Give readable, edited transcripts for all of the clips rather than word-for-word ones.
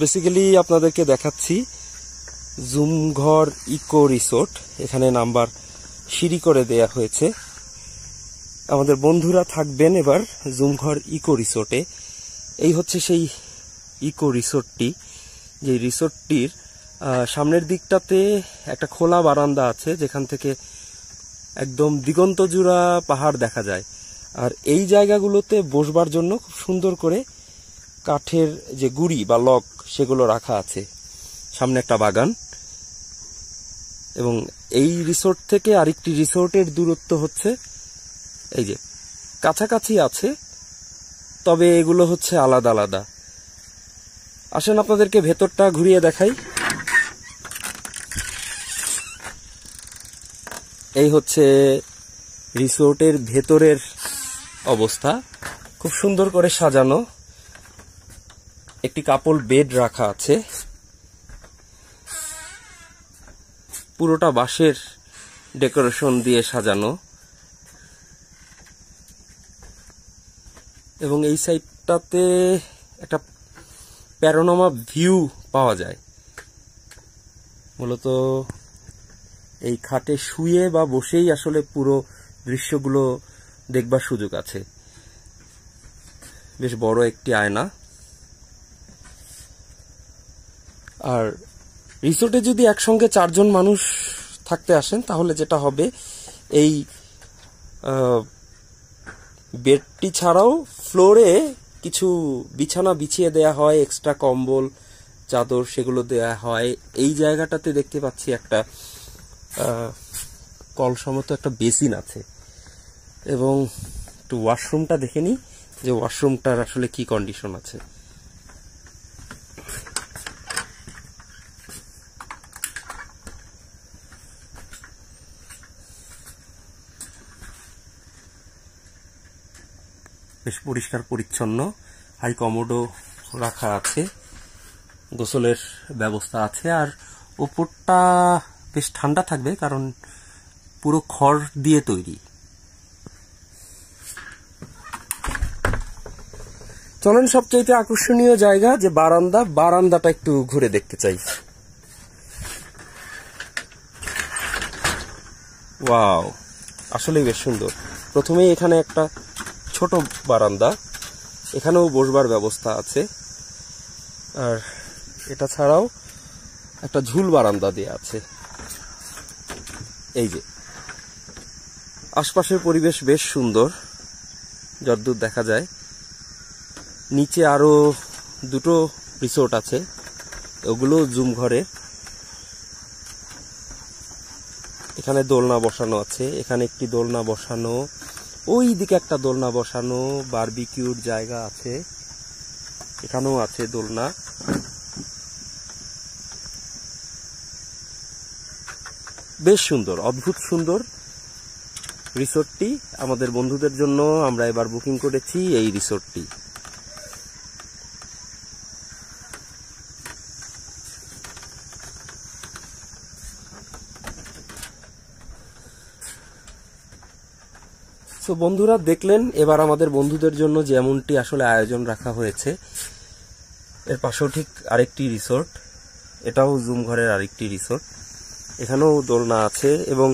Basically আপনাদেরকে দেখাচ্ছি জুমঘর eco resort. এখানে নাম্বার সিঁড়ি করে দেয়া হয়েছে। আমাদের বন্ধুরা থাকবেন এবার জুমঘর ইকো রিসোর্টে। এই হচ্ছে সেই ইকো রিসোর্টটি, যে রিসোর্টটির সামনের দিকটাতে একটা খোলা বারান্দা আছে, যেখান থেকে একদম দিগন্ত জুড়া পাহাড় দেখা যায়। আর এই জায়গাগুলোতে বসবার জন্য খুব সুন্দর করে কাঠের যে গুড়ি বা লক সেগুলো রাখা আছে। সামনে একটা বাগান, এবং এই রিসোর্ট থেকে আরেকটি রিসোর্টের দূরত্ব হচ্ছে এই যে কাছাকাছি আছে, তবে এগুলো হচ্ছে আলাদা আলাদা। আসেন আপনাদেরকে ভেতরটা ঘুরিয়ে দেখাই। এই হচ্ছে রিসোর্টের ভেতরের অবস্থা, খুব সুন্দর করে সাজানো। একটি কাপল বেড রাখা আছে, পুরোটা বাঁশের ডেকোরেশন দিয়ে সাজানো, এবং এই সাইডটাতে একটা প্যানোরামা ভিউ পাওয়া যায়। মূলত এই খাটে শুয়ে বা বসেই আসলে পুরো দৃশ্যগুলো দেখবার সুযোগ আছে। বেশ বড় একটি আয়না। আর রিসোর্টে যদি একসঙ্গে 4 জন মানুষ থাকতে আসেন, তাহলে যেটা হবে, এই বেডটি ছাড়াও ফ্লোরে কিছু বিছানা বিছিয়ে দেয়া হয়, এক্সট্রা কম্বল চাদর সেগুলো দেয়া হয়। এই জায়গাটাতে দেখতে পাচ্ছি একটা কলসমতো একটা বেসিন আছে, এবং একটু ওয়াশরুমটা দেখে নিই যে ওয়াশরুমটার আসলে কি কন্ডিশন আছে। বেশ পরিষ্কার পরিচ্ছন্ন, হাই কমোডও রাখা আছে, গোসলের ব্যবস্থা আছে। আর উপরটা বেশ ঠান্ডা থাকবে, কারণ পুরো খড় দিয়ে তৈরি। চলেন সবচাইতে আকর্ষণীয় জায়গা যে বারান্দাটা একটু ঘুরে দেখতে চাই। ওয়াও, আসলেই বেশ সুন্দর। প্রথমেই এখানে একটা ছোট বারান্দা, এখানেও বসবার ব্যবস্থা আছে। আর এটা ছাড়াও একটা ঝুল বারান্দা দেয়া আছে। এই যে আশপাশের পরিবেশ বেশ সুন্দর, যতদূর দেখা যায়। নিচে আরো 2টো রিসোর্ট আছে, ওগুলো জুম ঘরে। এখানে দোলনা বসানো আছে, এখানে একটি দোলনা বসানো, ওই দিকে একটা দোলনা বসানো, বারবিকিউর জায়গা আছে, এখানেও আছে দোলনা। বেশ সুন্দর, অদ্ভুত সুন্দর রিসোর্টটি। আমাদের বন্ধুদের জন্য আমরা এবার বুকিং করেছি এই রিসোর্টটি। তো বন্ধুরা দেখলেন, এবার আমাদের বন্ধুদের জন্য যেমনটি আসলে আয়োজন রাখা হয়েছে। এর পাশেও ঠিক আরেকটি রিসোর্ট, এটাও জুম ঘরের আরেকটি রিসোর্ট। এখানেও দোলনা আছে, এবং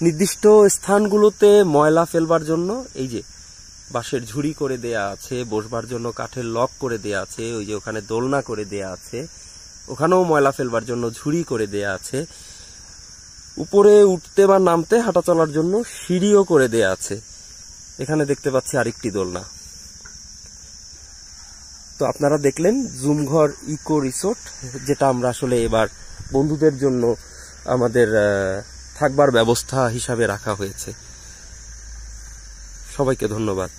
নির্দিষ্ট স্থানগুলোতে ময়লা ফেলবার জন্য এই যে বাঁশের ঝুড়ি করে দেয়া আছে, বসবার জন্য কাঠের লক করে দেয়া আছে, ওই যে ওখানে দোলনা করে দেয়া আছে, ওখানেও ময়লা ফেলবার জন্য ঝুড়ি করে দেয়া আছে। উপরে উঠতে বা নামতে হাঁটা চলার জন্য সিঁড়িও করে দেয়া আছে। এখানে দেখতে পাচ্ছি আরেকটি দোলনা। তো আপনারা দেখলেন জুমঘর ইকো রিসোর্ট, যেটা আমরা আসলে এবার বন্ধুদের জন্য আমাদের থাকবার ব্যবস্থা হিসাবে রাখা হয়েছে। সবাইকে ধন্যবাদ।